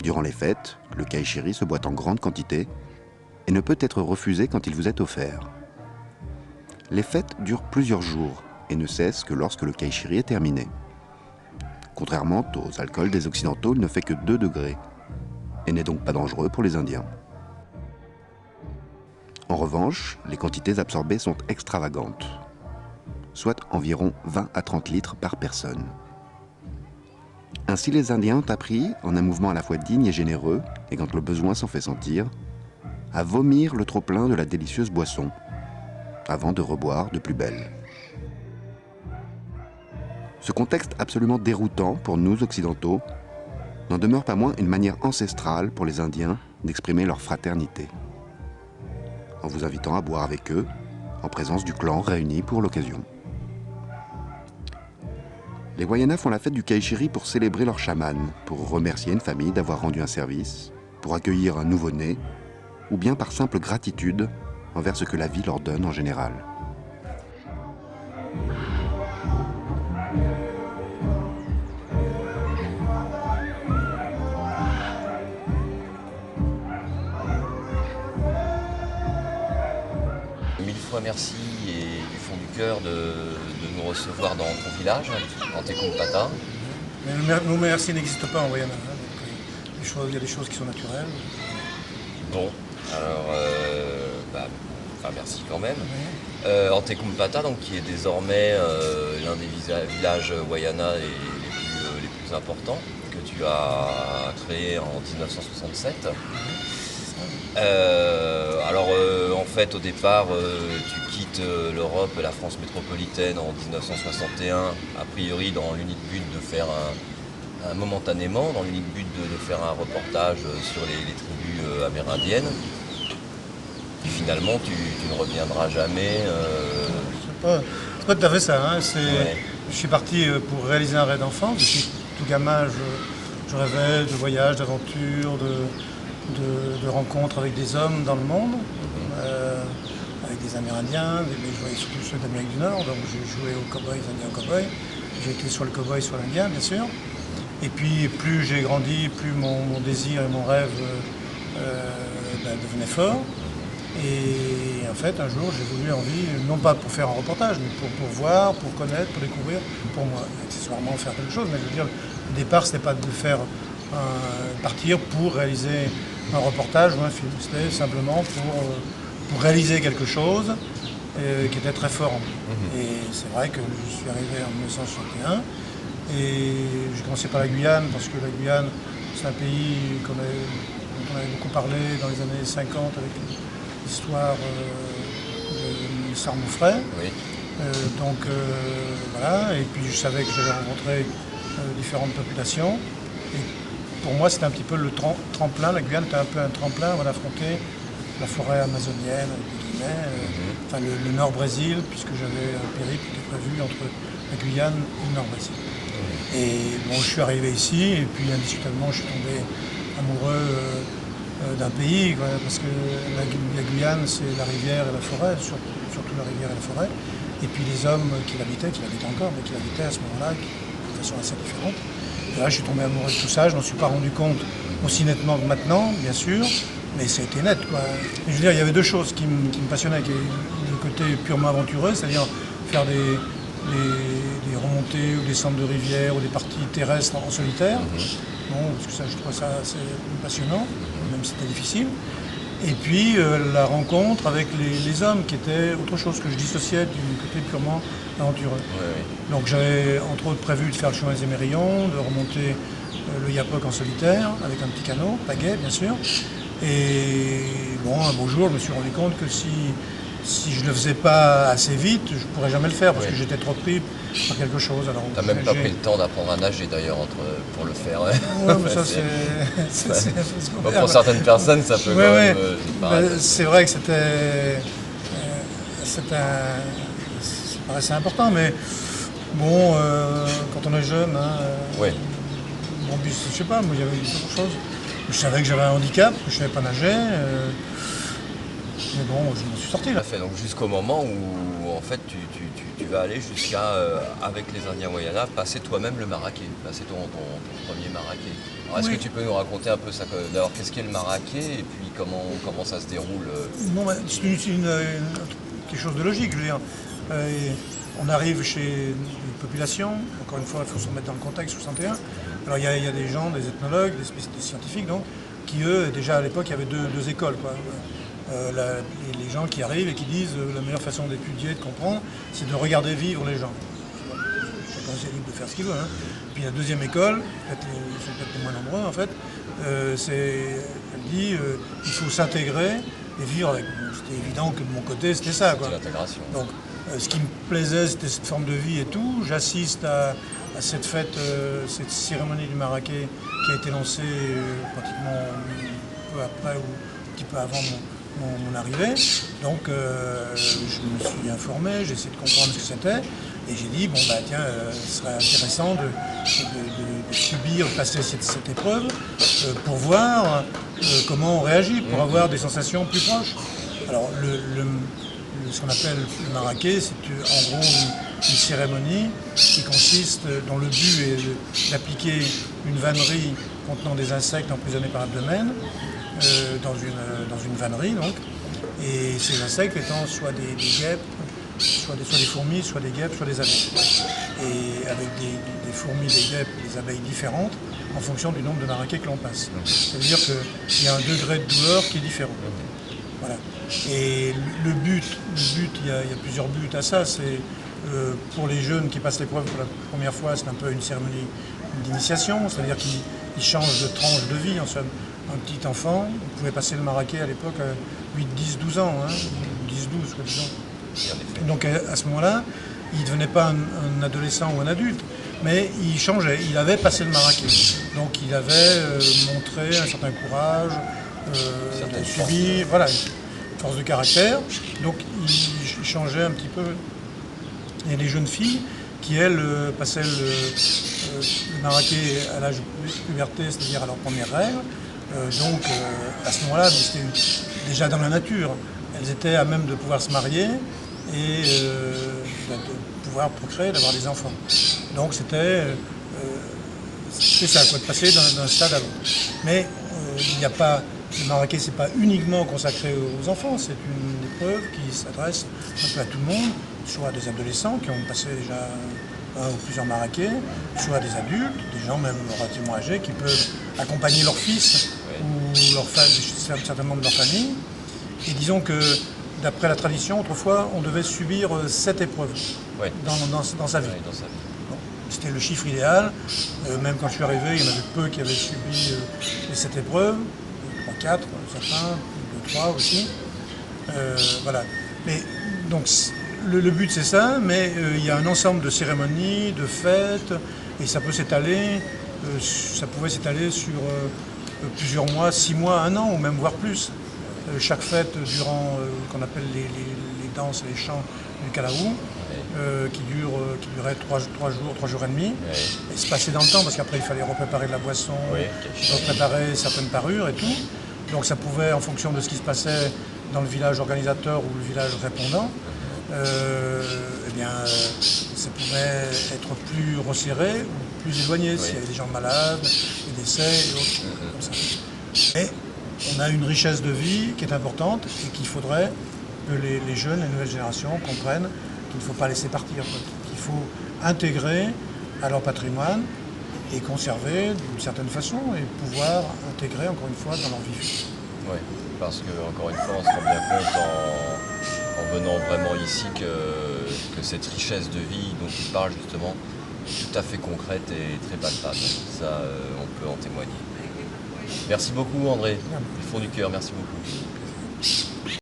Durant les fêtes, le kaishiri se boit en grande quantité et ne peut être refusé quand il vous est offert. Les fêtes durent plusieurs jours et ne cessent que lorsque le kaishiri est terminé. Contrairement aux alcools des Occidentaux, il ne fait que 2 degrés et n'est donc pas dangereux pour les Indiens. En revanche, les quantités absorbées sont extravagantes, soit environ 20 à 30 litres par personne. Ainsi, les Indiens ont appris, en un mouvement à la fois digne et généreux, et quand le besoin s'en fait sentir, à vomir le trop-plein de la délicieuse boisson, avant de reboire de plus belle. Ce contexte absolument déroutant pour nous occidentaux n'en demeure pas moins une manière ancestrale pour les Indiens d'exprimer leur fraternité, en vous invitant à boire avec eux, en présence du clan réuni pour l'occasion. Les Wayana font la fête du kaishiri pour célébrer leur chaman, pour remercier une famille d'avoir rendu un service, pour accueillir un nouveau-né, ou bien par simple gratitude envers ce que la vie leur donne en général. Mille fois merci et du fond du cœur de nous recevoir dans ton village, en Tecumtata. Mais le mot merci n'existe pas en Wayana. Il y a des choses qui sont naturelles. Bon, alors, merci quand même. En Tecumtata, donc, qui est désormais l'un des villages Wayana les plus importants, que tu as créé en 1967. En fait, au départ, tu quittes l'Europe et la France métropolitaine en 1961, a priori dans l'unique but de faire momentanément, dans l'unique but de faire un reportage sur les tribus amérindiennes. Et finalement, tu ne reviendras jamais. C'est pas tout à fait ça. Hein. Ouais. Je suis parti pour réaliser un rêve d'enfant. Depuis tout gamin, je rêvais de voyages, d'aventures, de rencontres avec des hommes dans le monde, avec des Amérindiens, mais je voyais surtout ceux d'Amérique du Nord, donc j'ai joué aux cow-boys, Indiens cow-boys. J'ai été soit le cow-boy, soit l'Indien, bien sûr. Et puis plus j'ai grandi, plus mon désir et mon rêve devenaient forts. Et en fait, un jour, j'ai voulu envie, non pas pour faire un reportage, mais pour voir, pour connaître, pour découvrir, pour moi, accessoirement faire quelque chose. Mais je veux dire, le départ, c'était pas de faire partir pour réaliser un reportage ou un film. C'était simplement pour réaliser quelque chose qui était très fort en moi. Et c'est vrai que je suis arrivé en 1961 et j'ai commencé par la Guyane parce que la Guyane, c'est un pays dont on avait beaucoup parlé dans les années 50 avec l'histoire de Sarmoufray. Oui. Voilà, et puis je savais que j'allais rencontrer différentes populations. Et pour moi, c'était un petit peu le tremplin. La Guyane était un peu un tremplin avant d'affronter la forêt amazonienne, le Nord-Brésil, puisque j'avais un périple qui était prévu entre la Guyane et le Nord-Brésil. Et bon, je suis arrivé ici, et puis indiscutablement, je suis tombé amoureux d'un pays, quoi, parce que la Guyane, c'est la rivière et la forêt, surtout la rivière et la forêt. Et puis les hommes qui l'habitaient encore, mais qui l'habitaient à ce moment-là, de façon assez différente. Et là, je suis tombé amoureux de tout ça. Je n'en suis pas rendu compte aussi nettement que maintenant, bien sûr, mais ça a été net, quoi. Et je veux dire, il y avait deux choses qui me passionnaient, qui est le côté purement aventureux, c'est-à-dire faire des remontées ou des centres de rivières ou des parties terrestres en solitaire. Bon, parce que ça, je trouve ça assez passionnant, même si c'était difficile. Et puis la rencontre avec les hommes, qui était autre chose que je dissociais du côté purement aventureux. Oui. Donc j'avais entre autres prévu de faire le chemin des Émerillons, de remonter le Yapok en solitaire, avec un petit canot, pagaie bien sûr. Et bon, un beau jour, je me suis rendu compte que si je ne le faisais pas assez vite, je ne pourrais jamais le faire, parce que j'étais trop pris par quelque chose. Tu n'as même pas pris le temps d'apprendre à nager d'ailleurs pour le faire. Ouais. Oui, mais ça c'est Bon, pour certaines personnes, ça peut quand même c'est vrai que ça paraissait important, mais bon, quand on est jeune, mon but, je sais pas, moi il y avait beaucoup de choses. Je savais que j'avais un handicap, que je ne savais pas nager. Mais bon, je m'en suis sorti Tout là. à fait, donc jusqu'au moment où en fait tu vas aller jusqu'à, avec les Indiens Wayana, passer toi-même le maraquet, passer ton premier maraquet. Alors est-ce Oui. que tu peux nous raconter un peu ça, d'abord qu'est-ce qu'est le maraquet et puis comment ça se déroule Non, mais c'est quelque chose de logique, je veux dire. Euh, on arrive chez une population, encore une fois, il faut se remettre dans le contexte, 61. Alors il y a des gens, des ethnologues, des scientifiques, donc, qui eux, déjà à l'époque, il y avait deux écoles, quoi. Les gens qui arrivent et qui disent la meilleure façon d'étudier, de comprendre, c'est de regarder vivre les gens. Chacun est libre de faire ce qu'il veut. Hein. Puis la deuxième école, ils sont peut-être les moins nombreux en fait, elle dit il faut s'intégrer et vivre avec. Bon, c'était évident que de mon côté c'était ça. Quoi. c'est l'intégration? Donc ce qui me plaisait c'était cette forme de vie et tout. J'assiste à cette fête, cette cérémonie du maraquet qui a été lancée pratiquement peu après ou un petit peu avant mon arrivée. Donc je me suis informé, j'ai essayé de comprendre ce que c'était. Et j'ai dit, bon bah tiens, ce serait intéressant de subir, de passer cette épreuve pour voir comment on réagit, pour avoir des sensations plus proches. Alors ce qu'on appelle le maraquet, c'est en gros une cérémonie qui consiste, dont le but est d'appliquer une vannerie contenant des insectes emprisonnés par l'abdomen dans une vannerie donc, et ces insectes étant soit des guêpes, soit des fourmis, soit des guêpes, soit des abeilles. Et avec des fourmis, des guêpes, des abeilles différentes en fonction du nombre de maraquets que l'on passe. C'est-à-dire qu'il y a un degré de douleur qui est différent. Voilà. Et le but, il y a plusieurs buts à ça. C'est pour les jeunes qui passent l'épreuve pour la première fois, c'est un peu une cérémonie d'initiation, c'est-à-dire qu'ils changent de tranche de vie. En somme, un petit enfant pouvait passer le maraquet à l'époque à 8, 10, 12 ans, hein, 10, 12, quoi, disons. Donc à ce moment-là, il ne devenait pas un adolescent ou un adulte, mais il changeait, il avait passé le maraquet. Donc il avait montré un certain courage, de subir, voilà, une force de caractère. Donc il changeait un petit peu. Et les jeunes filles qui, elles, passaient le maraquet à l'âge de puberté, c'est-à-dire à leur première règle. Donc à ce moment-là, c'était déjà dans la nature. Elles étaient à même de pouvoir se marier et de pouvoir procréer, d'avoir des enfants. Donc c'était ça, quoi, de passer d'un stade à l'autre. Mais il n'y a pas, le maraquet, c'est pas uniquement consacré aux enfants, c'est une épreuve qui s'adresse un peu à tout le monde, soit des adolescents qui ont passé déjà un ou plusieurs maraquets, soit des adultes, des gens même relativement âgés qui peuvent accompagner leur fils ou leur certains membres de leur famille. Et disons que d'après la tradition, autrefois, on devait subir 7 épreuves dans sa vie. Ouais, dans sa vie. Bon, c'était le chiffre idéal. Même quand je suis arrivé, il y en avait peu qui avaient subi les 7 épreuves. 3, 4, certains, 2, 3 aussi. Voilà. Mais donc le but c'est ça, mais il y a un ensemble de cérémonies, de fêtes, et ça peut s'étaler, ça pouvait s'étaler sur plusieurs mois, 6 mois, 1 an, ou même voire plus. Chaque fête durant qu'on appelle les danses et les chants du Kalaou, qui durait 3 jours, 3 jours et demi, et se passer dans le temps, parce qu'après il fallait repréparer de la boisson, repréparer certaines parures et tout. Donc ça pouvait, en fonction de ce qui se passait dans le village organisateur ou le village répondant, ça pouvait être plus resserré ou plus éloigné s'il y avait des gens malades, des décès et autres, comme ça. Et on a une richesse de vie qui est importante et qu'il faudrait que les jeunes, les nouvelles générations comprennent qu'il ne faut pas laisser partir, qu'il faut intégrer à leur patrimoine et conserver d'une certaine façon et pouvoir intégrer encore une fois dans leur vie. Oui, parce que encore une fois, on se rend bien compte en venant vraiment ici que cette richesse de vie dont tu parles justement est tout à fait concrète et très palpable. Ça, on peut en témoigner. Merci beaucoup André, du fond du cœur, merci beaucoup.